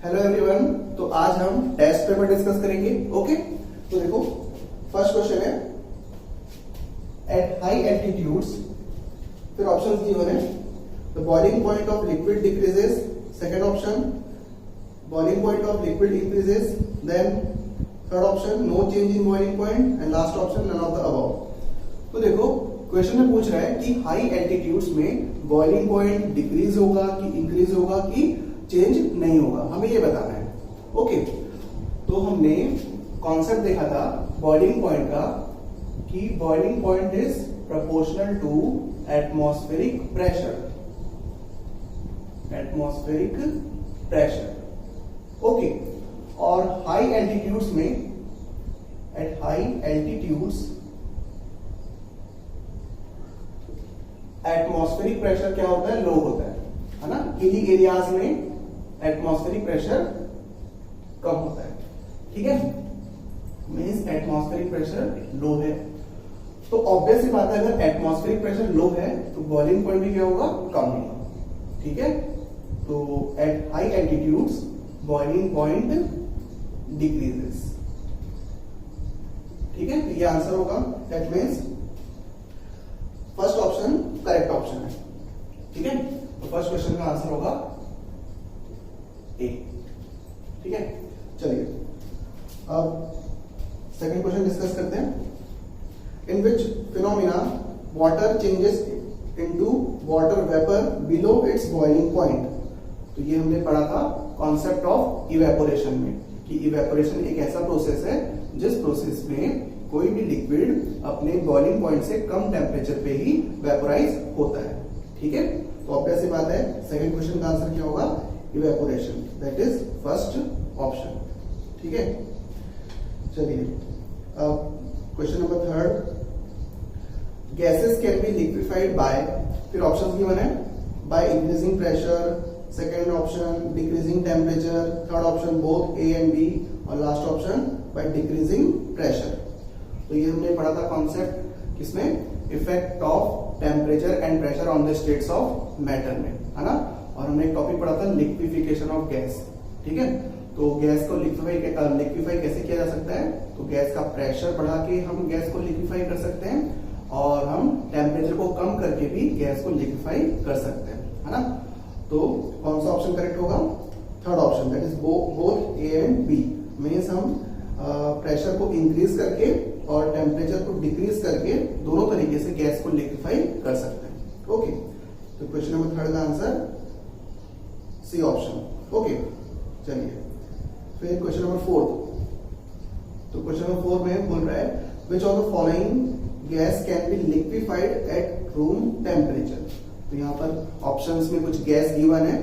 Hello everyone. तो आज हम टेस्ट पेपर डिस्कस करेंगे। ओके, तो देखो फर्स्ट क्वेश्चन है एट हाई एल्टीट्यूड्स, फिर ऑप्शंस गिवन है the boiling point of liquid decreases, second option boiling point of liquid increases, then third option no change in boiling point and last option none of the above. तो देखो question में पूछ रहा है कि high altitudes में boiling point decrease होगा कि इंक्रीज होगा कि चेंज नहीं होगा, हमें ये बताना है। ओके, तो हमने कॉन्सेप्ट देखा था बॉइलिंग पॉइंट का कि boiling point is proportional to atmospheric pressure. Atmospheric pressure. Okay, और हाई एल्टीट्यूड्स में at high altitudes atmospheric pressure क्या होता है? लो होता है ना। हिली एरियाज में एटमॉस्फेरिक प्रेशर कम होता है। ठीक है, मींस एटमॉस्फेरिक प्रेशर लो है, तो ऑब्वियस सी बात है अगर एटमॉस्फेरिक प्रेशर लो है तो बॉइलिंग पॉइंट भी क्या होगा? कम होगा। ठीक है, तो eight high altitudes boiling point decreases. ठीक है, तो ये आंसर होगा। That means first option correct option है। ठीक है, तो फर्स्ट क्वेश्चन का आंसर होगा ए। ठीक है, चलिए अब सेकंड क्वेश्चन डिस्कस करते हैं। In which phenomena water changes into water vapour below its boiling point. तो ये हमने पढ़ा था कॉन्सेप्ट ऑफ इवेपोरेशन में कि इवेपोरेशन एक ऐसा प्रोसेस है जिस प्रोसेस में कोई भी लिक्विड अपने बॉइलिंग पॉइंट से कम टेम्परेचर पे ही वेपोराइज होता है। ठीक है, तो ऑब्वियस सी बात है सेकंड क्वेश्चन का आंसर क्या होगा? Evaporation, that is first option. ठीक है, चलिए अब question number third. Gases can be liquefied by, फिर ऑप्शन गिवन है by increasing pressure, second option decreasing temperature, third option both A and B, और last option by decreasing pressure. तो ये हमने पढ़ा था कॉन्सेप्ट किसमें? Effect of temperature and pressure on the states of matter में, है ना। और हमने एक टॉपिक पढ़ा था लिक्विफिकेशन ऑफ गैस। ठीक है, तो गैस को लिक्विफाई कैसे किया जा सकता है? तो गैस का प्रेशर बढ़ा के हम गैस को लिक्विफाई कर सकते हैं और हम टेम्परेचर को कम करके भी गैस को लिक्विफाई कर सकते हैं, है ना। तो कौन सा ऑप्शन करेक्ट होगा? Third option, that is both A and B. Means हम प्रेशर को इंक्रीज करके और टेम्परेचर को डिक्रीज करके दोनों तरीके से गैस को लिक्विफाई कर सकते हैं। ओके, तो क्वेश्चन नंबर थर्ड का आंसर सी ऑप्शन। ओके, चलिए फिर क्वेश्चन नंबर फोर्थ। तो क्वेश्चन नंबर फोर्थ में बोल रहा है which of the following gas can be liquefied at room temperature. तो यहाँ पर ऑप्शंस में कुछ गैस गिवन है,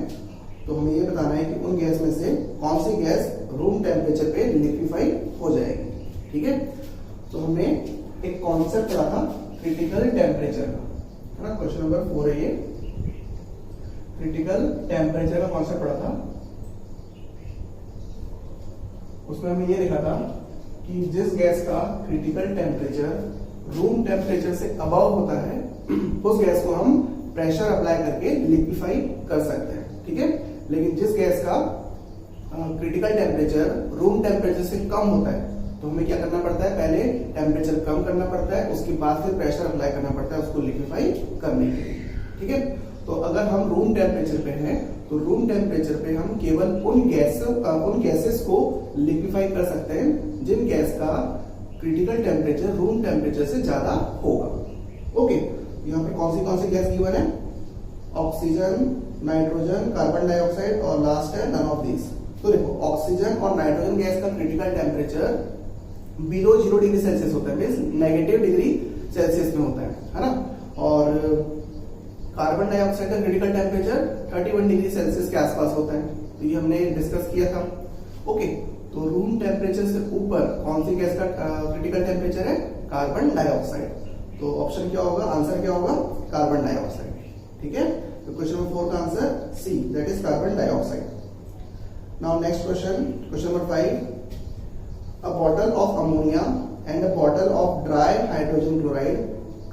तो हमें ये बताना है कि उन गैस में से कौन सी गैस रूम टेम्परेचर पे लिक्विफाई हो जाएगी। ठीक है, तो हमने एक कॉन्सेप्ट पढ़ा था क्रिटिकल टेम्परेचर का, है ना। क्वेश्चन नंबर 4 है ये, क्रिटिकल टेम्परेचर का कॉन्सेप्ट पढ़ा था। उसमें हमें ये लिखा था कि जिस गैस का क्रिटिकल टेम्परेचर रूम टेम्परेचर से अबव होता है उस गैस को हम प्रेशर अप्लाई करके लिक्विफाई कर सकते हैं। ठीक है, लेकिन जिस गैस का क्रिटिकल टेम्परेचर रूम टेम्परेचर से कम होता है तो हमें क्या करना पड़ता है? पहले टेम्परेचर कम करना पड़ता है, उसके बाद फिर प्रेशर अप्लाई करना पड़ता है उसको लिक्विफाई करने के लिए। ठीक है, तो अगर हम रूम टेम्परेचर पे हैं तो रूम टेम्परेचर पे हम केवल उन गैसेस को लिक्विफाई कर सकते हैं जिन गैस का क्रिटिकल टेम्परेचर रूम टेम्परेचर से ज्यादा होगा। ओके, यहाँ पे कौन सी गैस गिवन है? ऑक्सीजन, नाइट्रोजन, कार्बन डाइऑक्साइड और लास्ट है नन ऑफ दीज। तो देखो ऑक्सीजन और नाइट्रोजन गैस का critical temperature below 0 degree Celsius होता है, मींस नेगेटिव डिग्री सेल्सियस में होता है ना। और कार्बन डाइऑक्साइड का क्रिटिकल टेम्परेचर 31 डिग्री सेल्सियस के आसपास होता है, तो ये हमने डिस्कस किया था। ओके, तो रूम टेम्परेचर से ऊपर कौन सी गैस का क्रिटिकल टेम्परेचर है? Carbon dioxide. तो ऑप्शन क्या होगा? आंसर क्या होगा? Carbon dioxide. ठीक है, तो क्वेश्चन नंबर 4 का answer C, that is carbon dioxide. Now next question, question number 5। A bottle of ammonia and a bottle of dry hydrogen chloride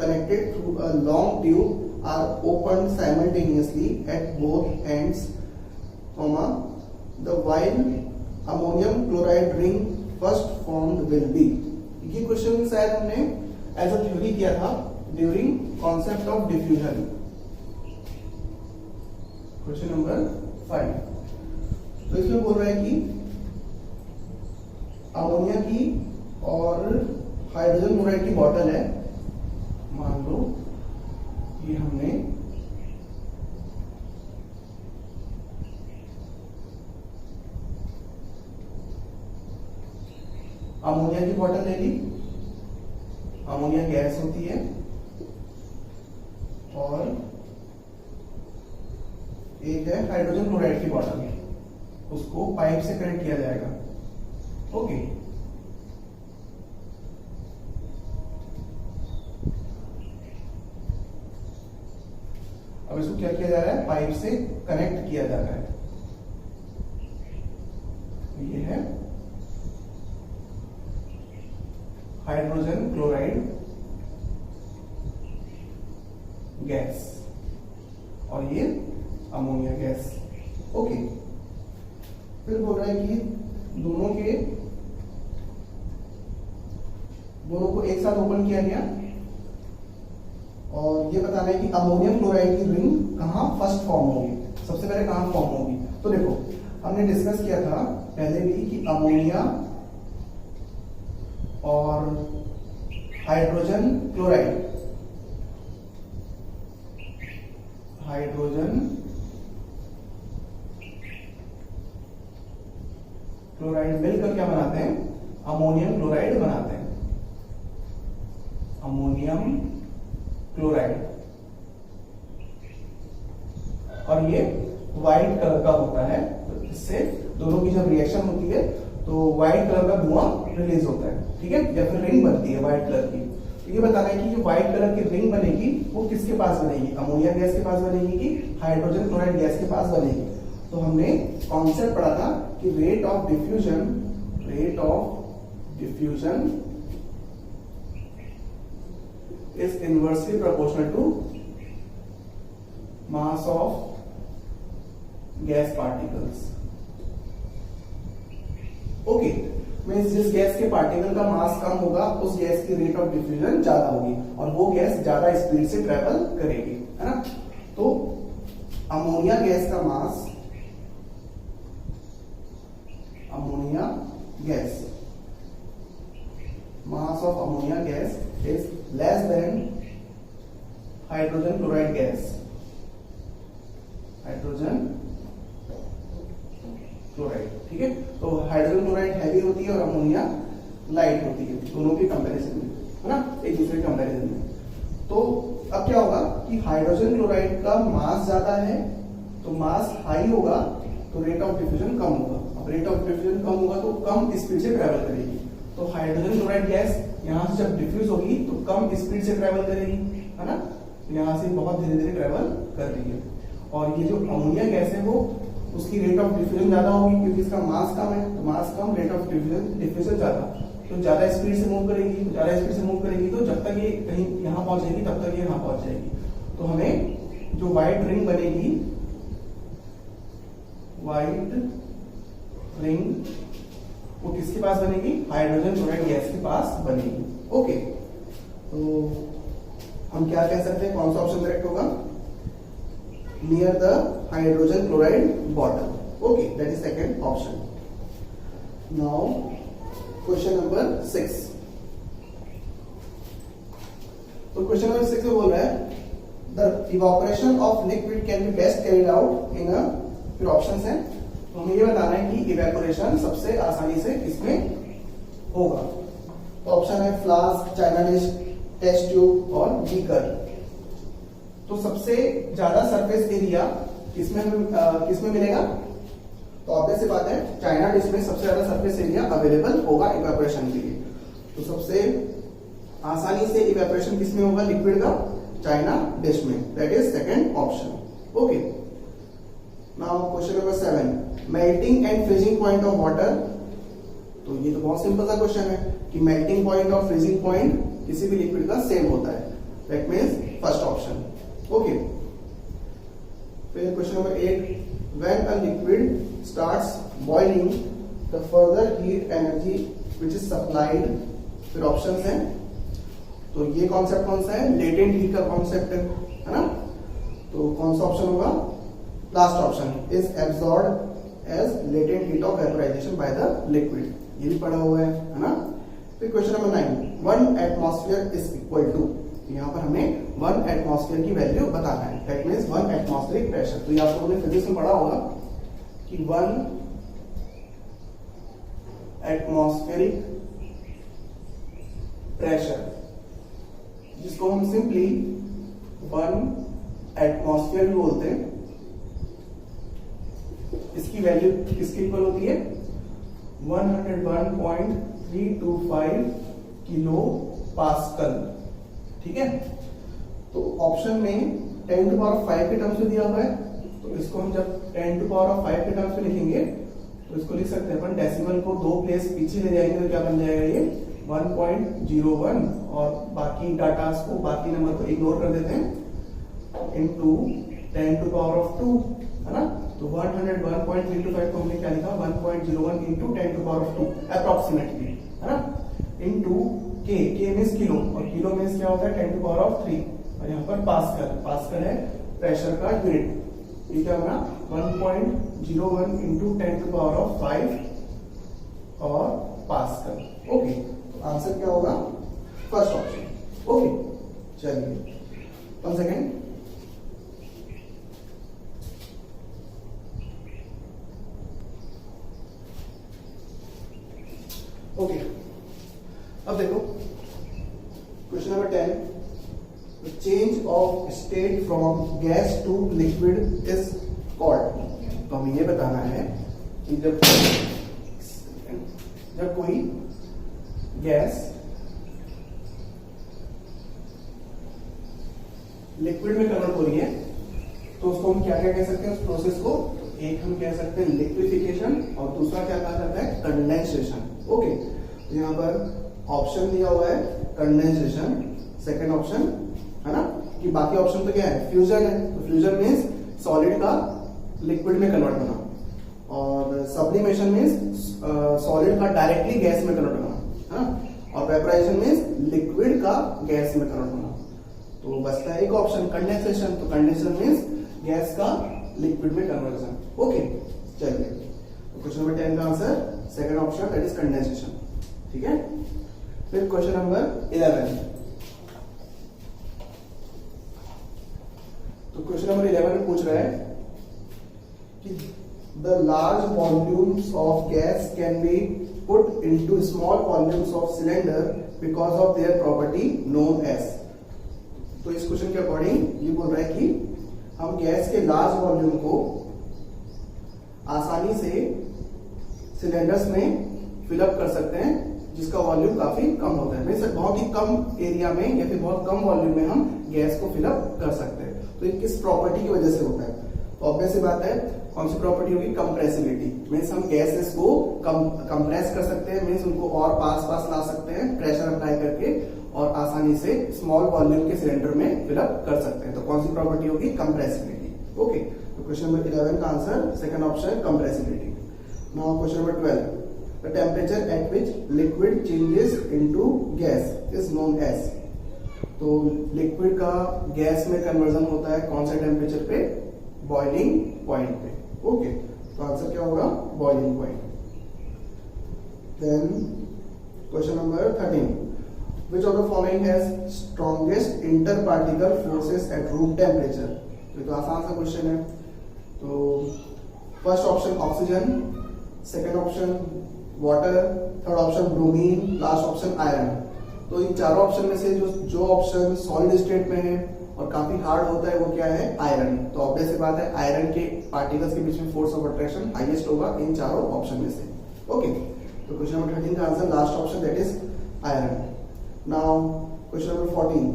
connected through a long tube are opened simultaneously at both ends, the while ammonium chloride ring first formed will be. ये question शायद हमने as a theory किया था during concept of diffusion, question number 5। तो इसमें बोल रहा है कि अमोनिया की और हाइड्रोजन क्लोराइड की बॉटल है, मान लो ये हमने अमोनिया की बॉटल ले ली, अमोनिया गैस होती है, और एक है हाइड्रोजन क्लोराइड की बॉटल, उसको पाइप से कनेक्ट किया जाएगा। ओके, अब इसको क्या किया जा रहा है, पाइप से कनेक्ट किया जा रहा है। ये है हाइड्रोजन क्लोराइड गैस और ये अमोनिया गैस। ओके, फिर बोल रहा है कि दोनों को एक साथ ओपन किया गया और ये बताना है कि अमोनियम क्लोराइड की रिंग कहां फर्स्ट फॉर्म होगी, सबसे पहले कहां फॉर्म होगी। तो देखो हमने डिस्कस किया था पहले भी कि अमोनिया और हाइड्रोजन क्लोराइड मिलकर क्या बनाते हैं, अमोनियम क्लोराइड बनाते हैं, अमोनियम क्लोराइड। और ये व्हाइट कलर का होता है, तो इससे दोनों की जब रिएक्शन होती है तो व्हाइट कलर का धुआं रिलीज होता है, ठीक है, या फिर रिंग बनती है व्हाइट कलर की। तो ये बताना है कि जो व्हाइट कलर की रिंग बनेगी वो किसके पास बनेगी, अमोनिया गैस के पास बनेगी कि हाइड्रोजन क्लोराइड गैस के पास बनेगी। तो हमने कॉन्सेप्ट पढ़ा था कि rate of diffusion is inversely proportional to mass of gas particles. Okay, means जिस गैस के पार्टिकल का मास कम होगा उस गैस की रेट ऑफ डिफ्यूजन ज्यादा होगी और वो गैस ज्यादा स्पीड से ट्रेवल करेगी, है ना। तो अमोनिया गैस का mass, ammonia gas, mass of ammonia gas is less than hydrogen chloride gas, hydrogen chloride, ठीक है। तो हाइड्रोजन क्लोराइड हैवी होती है और अमोनिया लाइट होती है, दोनों के कंपैरिजन में, है ना, एक दूसरे के कंपैरिजन में। तो अब क्या होगा कि हाइड्रोजन क्लोराइड का मास ज्यादा है, तो मास हाई होगा तो रेट ऑफ डिफ्यूजन कम होगा। अब रेट ऑफ डिफ्यूजन कम होगा तो कम स्पीड से ट्रेवल करेगी। तो हाइड्रोजन क्लोराइड गैस यहां से जब डिफ्यूज होगी तो कम स्पीड से ट्रेवल करेगी, है ना, यहां से बहुत धीरे धीरे ट्रेवल कर रही है। और ये जो अमोनिया गैस है वो उसकी रेट ऑफ डिफ्यूजन ज्यादा होगी क्योंकि इसका मास कम है, तो मास कम, रेट ऑफ डिफ्यूजन ज्यादा, तो ज्यादा स्पीड से मूव करेगी, तो जब तक ये कहीं यहां पहुंचेगी तब तक ये यहां पहुंच जाएगी। तो हमें जो व्हाइट रिंग बनेगी, व्हाइट रिंग वो किसके पास बनेगी, हाइड्रोजन क्लोराइड गैस के पास बनेगी। ओके, तो हम क्या कह सकते हैं, कौन सा ऑप्शन करेक्ट होगा, near the hydrogen chloride bottle. Okay, that is second option. Now question number 6। तो क्वेश्चन नंबर 6 में बोल रहा है the evaporation of liquid can be best carried out in a, फिर ऑप्शंस हैं, तो हमें ये बताना है कि इवेपोरेशन सबसे आसानी से किसमें होगा। तो ऑप्शन है flask, china dish, test tube और बीकर। तो सबसे ज्यादा सरफेस एरिया किसमें मिलेगा, तो ऑब्वियस सी बात है चाइना डिश में सबसे ज्यादा सरफेस एरिया अवेलेबल होगा इवेपोरेशन के लिए। तो सबसे आसानी से इवेपोरेशन किसमें होगा लिक्विड का, चाइना डिश में, that is second option. Okay, now question number 7, melting and freezing point of water. तो ये तो बहुत सिंपल सा क्वेश्चन है कि मेल्टिंग पॉइंट और फ्रीजिंग पॉइंट किसी भी लिक्विड का सेम होता है, that means first option. Okay, फिर question number 8, when a liquid starts boiling, the further heat energy which is supplied, फिर ऑप्शंस हैं, तो ये कॉन्सेप्ट कौन सा है, लेटेंट हीट का कॉन्सेप्ट है ना, तो कौन सा ऑप्शन होगा, last option, is absorbed as latent heat of vaporisation by the liquid, ये भी पढ़ा हुआ है ना। फिर question number 9, 1 atmosphere is equal to, यहाँ पर हमें 1 एटमॉस्फेयर की वैल्यू बताना है, दैट मींस 1 एटमॉस्फेरिक प्रेशर। तो ये आप लोगों ने फिजिक्स में पढ़ा होगा कि 1 एटमॉस्फेरिक प्रेशर, जिसको हम सिंपली 1 एटमॉस्फेयर भी बोलते हैं, इसकी वैल्यू किसके इक्वल होती है, 101.325 किलो पास्कल, ठीक है। तो ऑप्शन में 10 टू पावर 5 के टर्म्स में दिया हुआ है, तो इसको हम जब 10 टू पावर 5 के टर्म्स में लिखेंगे तो इसको लिख सकते हैं अपन, डेसिमल को 2 प्लेस पीछे ले जाएंगे तो क्या बन जाएगा ये 1.01, और बाकी डाटा को, बाकी नंबर को इग्नोर कर देते हैं, इनटू 10 टू पावर ऑफ 2, है ना। तो 101.325 को हमने क्या लिखा, 1.01 into 10 to power of 2 approximately, है ना, इनटू के मींस किलो, और किलो मींस क्या होता है 10 टू पावर ऑफ 3, और यहाँ पर पास्कल, पास्कल है प्रेशर का यूनिट, ये क्या बना 1.01 इंटू 10 टू पावर ऑफ 5 और पास्कल, ओके। तो आंसर क्या होगा, फर्स्ट ऑप्शन, ओके। चलिए 1 सेकेंड, ओके। अब देखो question number 10, change of state from gas to liquid is called. तो हमें ये बताना है कि जब कोई गैस लिक्विड में कन्वर्ट हो रही है तो उसको हम क्या क्या कह सकते हैं, उस प्रोसेस को, एक हम कह सकते हैं लिक्विफिकेशन, और दूसरा क्या कहा जाता है, कंडेंसेशन, ओके। तो यहाँ पर ऑप्शन दिया हुआ है कंडेंसेशन, सेकंड ऑप्शन, है ना, कि बाकी ऑप्शन तो क्या है, फ्यूजन है, तो फ्यूजन मींस सॉलिड का लिक्विड में कन्वर्ट होना, और सब्लिमेशन मींस सॉलिड का डायरेक्टली गैस में कन्वर्ट होना, है ना, और वेपोराइजेशन मींस लिक्विड का गैस में कन्वर्ट होना। तो बचता है एक ऑप्शन कंडेंसेशन, तो कंडेंसेशन मींस गैस का लिक्विड में कन्वर्जन, ओके। चलिए तो क्वेश्चन नंबर 10 का answer second option, that is condensation, ठीक है। फिर क्वेश्चन नंबर 11, तो क्वेश्चन नंबर 11 में पूछ रहा है कि the large volumes of gas can be put into small volumes of cylinder because of their property known as. तो इस क्वेश्चन के अकॉर्डिंग ये बोल रहा है कि हम गैस के लार्ज वॉल्यूम को आसानी से सिलेंडर्स में फिलअप कर सकते हैं जिसका वॉल्यूम काफी कम होता है, मींस बहुत ही कम एरिया में या फिर बहुत कम वॉल्यूम में हम गैस को फिलअप कर सकते हैं। तो ये किस प्रॉपर्टी की वजह से होता है, तो ऑब्वियस सी बात है, कौन सी प्रॉपर्टी होगी, कंप्रेसिबिलिटी, मींस हम गैसेस को कंप्रेस कर सकते हैं, मींस उनको और पास ला सकते हैं प्रेशर अप्लाई करके, और आसानी से स्मॉल वॉल्यूम के सिलेंडर में फिलअप कर सकते हैं। तो कौन सी प्रॉपर्टी होगी, कंप्रेसिबिलिटी, ओके। तो क्वेश्चन नंबर 11 का answer second option compressibility. Now question number 12, the temperature at which liquid changes into gas is known as। तो लिक्विड का गैस में कन्वर्जन होता है कौन से टेम्परेचर पे, बॉइलिंग पॉइंट पे, ओके। तो आंसर क्या होगा, boiling point. Then question number 13, which of the following has strongest interparticle forces at room temperature। तो आसान सा क्वेश्चन है। तो first option oxygen, second option water, third option bromine, last option iron. तो इन चारों ऑप्शन में से जो ऑप्शन सॉलिड स्टेट में है और काफी हार्ड होता है वो क्या है, आयरन। तो ऑब्वियस सी बात है, आयरन के पार्टिकल्स के बीच में फोर्स ऑफ अट्रैक्शन हाईएस्ट होगा इन चारों ऑप्शन में से, ओके। तो क्वेश्चन नंबर 13 का answer last option, that is iron. Now question number 14,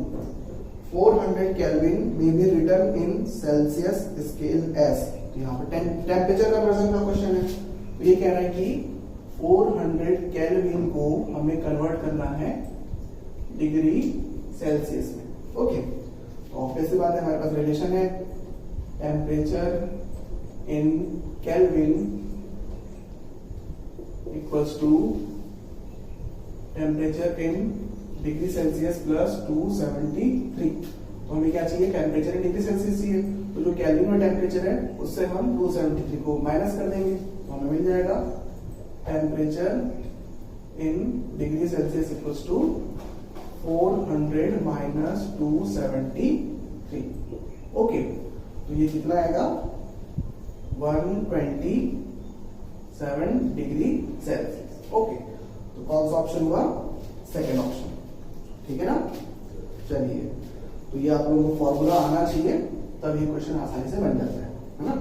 400 kelvin may be written in Celsius scale as. यहाँ पर टेम्परेचर कन्वर्जन का क्वेश्चन है, तो ये कह रहा है कि 400 केल्विन को हमें कन्वर्ट करना है डिग्री सेल्सियस में, ओके। तो ऑब्वियस सी बात है, हमारे पास रिलेशन है temperature in kelvin equals to temperature in degree Celsius plus 273। तो हमें क्या चाहिए, टेम्परेचर इन डिग्री सेल्सियस चाहिए। तो जो केल्विन में टेम्परेचर है उससे हम 273 को माइनस कर देंगे, तो हमें मिल जाएगा temperature in degree Celsius equals to 400 minus 273। Okay, तो ये कितना आएगा 127 डिग्री सेल्सियस। ओके, तो कौन सा ऑप्शन हुआ, सेकेंड ऑप्शन, ठीक है ना। चलिए, तो ये आप लोगों को फॉर्मूला आना चाहिए, तब ये क्वेश्चन आसानी से बन जाता है ना।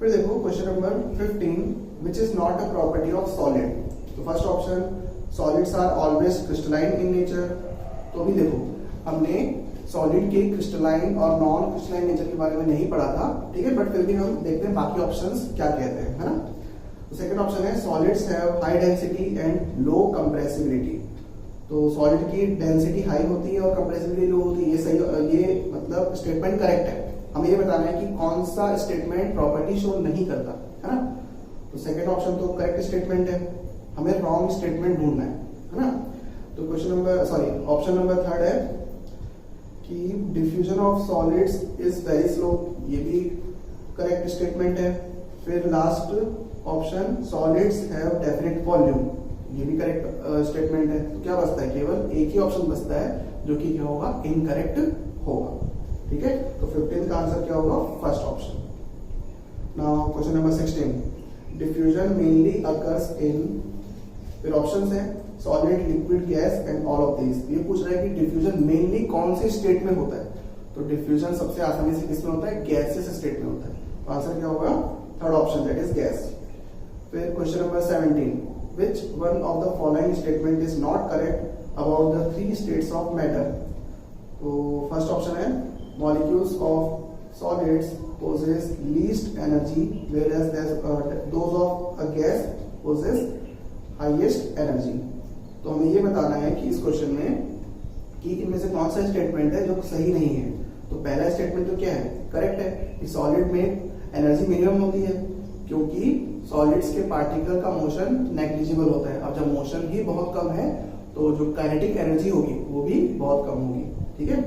फिर देखो question number 15, which is not a property of solid. तो first option, solids are always crystalline in nature. तो अभी देखो हमने सॉलिड के क्रिस्टलाइन और नॉन क्रिस्टलाइन नेचर के बारे में नहीं पढ़ा था, ठीक है, बट फिर भी हम देखते हैं बाकी ऑप्शंस क्या कहते हैं, है ना। तो सेकंड ऑप्शन है solids have high density and low compressibility. तो सॉलिड की डेंसिटी हाई होती है और कंप्रेसिबिलिटी लो होती है। ये सही, ये मतलब स्टेटमेंट करेक्ट है। हमें ये बताना है कि कौन सा स्टेटमेंट प्रॉपर्टी शो नहीं करता, है ना। तो सेकंड ऑप्शन तो करेक्ट स्टेटमेंट है, हमें रॉन्ग स्टेटमेंट ढूंढना है ना। तो question number option number third है कि diffusion of solids is very slow, ये भी करेक्ट स्टेटमेंट है। फिर last option, solids have definite volume, ये भी करेक्ट स्टेटमेंट है। तो क्या बचता है, केवल एक ही ऑप्शन बचता है जो कि क्या होगा, इनकरेक्ट होगा, ठीक है। तो 15 का आंसर क्या होगा, first option. Now question number 16, diffusion mainly occurs in, फिर ऑप्शंस है solid, liquid, gas and all of these. ये पूछ रहा है कि डिफ्यूजन मेनली कौन से स्टेट में होता है। तो डिफ्यूजन सबसे आसानी से किसमें होता है, गैसियस स्टेट में होता है। तो आंसर क्या होगा, third option, that is gas. फिर question number 17, which one of the following statement is not correct about the three states of matter। तो फर्स्ट ऑप्शन है molecules of solids possess least energy whereas those of a gas possess highest energy। तो हमें ये बताना है कि इस question में कि इनमें से कौन सा स्टेटमेंट है जो सही नहीं है। तो पहला स्टेटमेंट तो क्या है, करेक्ट है कि सॉलिड में एनर्जी मिनिमम होती है, क्योंकि सॉलिड्स के पार्टिकल का मोशन नेग्लिजिबल होता है। अब जब मोशन ही बहुत कम है तो जो काइनेटिक एनर्जी होगी वो भी बहुत कम होगी, ठीक है।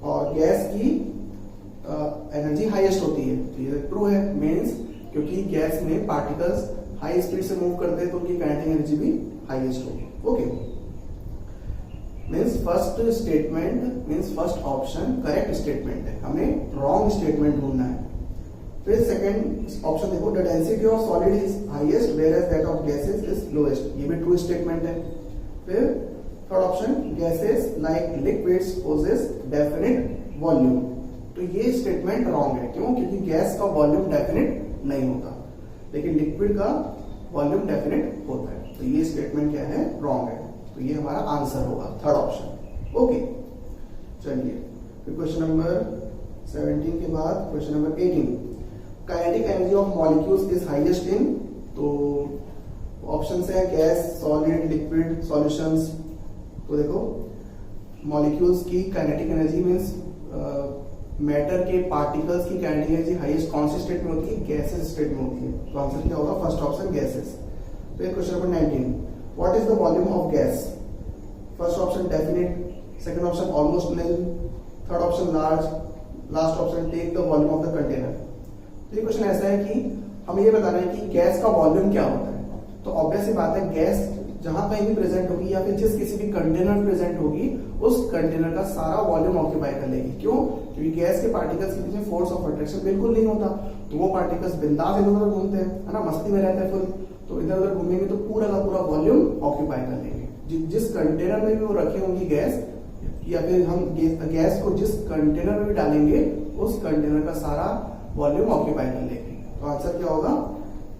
और गैस की एनर्जी हाईएस्ट होती है, तो ये ट्रू है, मींस क्योंकि गैस में पार्टिकल्स हाई स्पीड से मूव करते हैं तो उनकी काइनेटिक एनर्जी भी हाईएस्ट होगी। Okay, means first statement means first option correct statement है, हमें रॉन्ग स्टेटमेंट ढूंढना है। फिर सेकंड ऑप्शन देखो, the density of solid is highest whereas that of gases is lowest, ये भी ट्रू स्टेटमेंट है। फिर third option, gases like liquids possess definite volume. तो ये स्टेटमेंट रॉन्ग है, क्यों, क्योंकि गैस का वॉल्यूम डेफिनिट नहीं होता, लेकिन लिक्विड का वॉल्यूम डेफिनिट होता है। तो ये स्टेटमेंट क्या है, रॉन्ग है। तो ये हमारा आंसर होगा थर्ड ऑप्शन। ओके, चलिए फिर क्वेश्चन नंबर 17 के बाद question number 18, kinetic energy of molecules is highest in. तो ऑप्शन है गैस, सॉलिड, लिक्विड, सॉल्यूशंस। तो देखो मॉलिक्यूल्स की काइनेटिक एनर्जी मींस मैटर के पार्टिकल्स की काइनेटिक एनर्जी हाईएस्ट कौन सी स्टेट में होती है, गैसेस स्टेट में होती है। तो आंसर क्या होगा, फर्स्ट ऑप्शन गैसेस। फिर question number 19, what is the volume of gas. First option definite, second option almost nil, third option large, last option take the volume of the container. तो ये question ऐसा है कि हमें ये बताना है कि गैस का वॉल्यूम क्या होता है। तो ऑब्वियस सी बात है, गैस जहां कहीं भी प्रेजेंट होगी या फिर जिस किसी भी कंटेनर में प्रेजेंट होगी उस कंटेनर का सारा वॉल्यूम ऑक्यूपाई कर लेगी। क्यों, क्योंकि गैस के पार्टिकल्स के पीछे फोर्स ऑफ अट्रैक्शन बिल्कुल नहीं होता, तो वो पार्टिकल्स बिंदास इधर उधर घूमते हैं, है ना, मस्ती में रहते हैं फुल। तो इधर उधर घूमेंगे तो पूरा का पूरा वॉल्यूम ऑक्यूपाई कर लेंगे। जिस कंटेनर में भी वो रखे होंगी गैस, या फिर हम गैस को जिस कंटेनर में भी डालेंगे उस कंटेनर का सारा वॉल्यूम ऑक्यूपाई कर लेंगे। तो आंसर क्या होगा,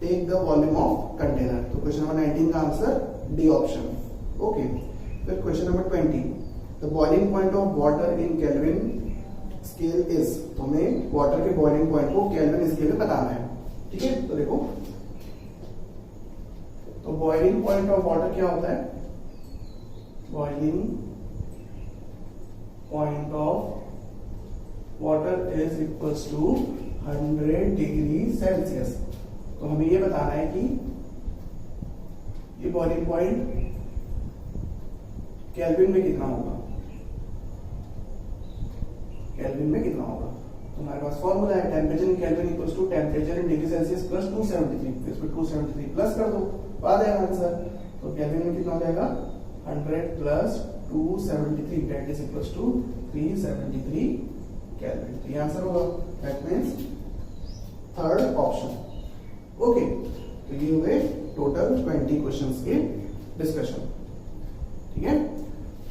take the volume of container. तो क्वेश्चन नंबर 19 का आंसर डी ऑप्शन। ओके, फिर question number 20, the boiling point of water in kelvin scale is. तो हमें वाटर के बॉइलिंग पॉइंट को केल्विन स्केल में बताना है, ठीक है। तो देखो, तो बॉइलिंग पॉइंट ऑफ वाटर क्या होता है, boiling point of water is equals to 100 degree Celsius. तो हमें ये बताना है कि ये बॉइलिंग पॉइंट केल्विन में कितना होगा, केल्विन में कितना होगा? तो हमारे पास फॉर्मूला है temperature in kelvin equals to temperature in degree Celsius plus 273, इसमें 273 प्लस कर दो, आ जाएगा आंसर। तो केल्विन में कितना हो जाएगा 100 plus 273 that is equals to 373 kelvin. तो ये आंसर होगा, that means third option. Okay, तो ये हुए टोटल 20 क्वेश्चंस के डिस्कशन, ठीक है।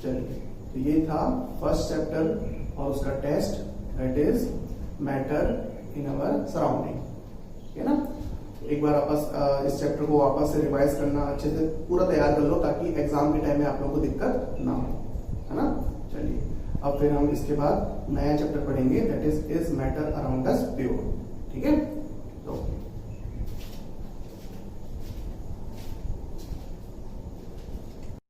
चलिए, तो ये था फर्स्ट चैप्टर और उसका test, that is matter in our surrounding, ठीक है ना। एक बार वापस इस चैप्टर को वापस से रिवाइज करना, अच्छे से पूरा तैयार कर लो ताकि एग्जाम के टाइम में आप लोगों को दिक्कत ना हो, है ना। चलिए, अब फिर हम इसके बाद नया चैप्टर पढ़ेंगे, that is matter around us pure, ठीक है।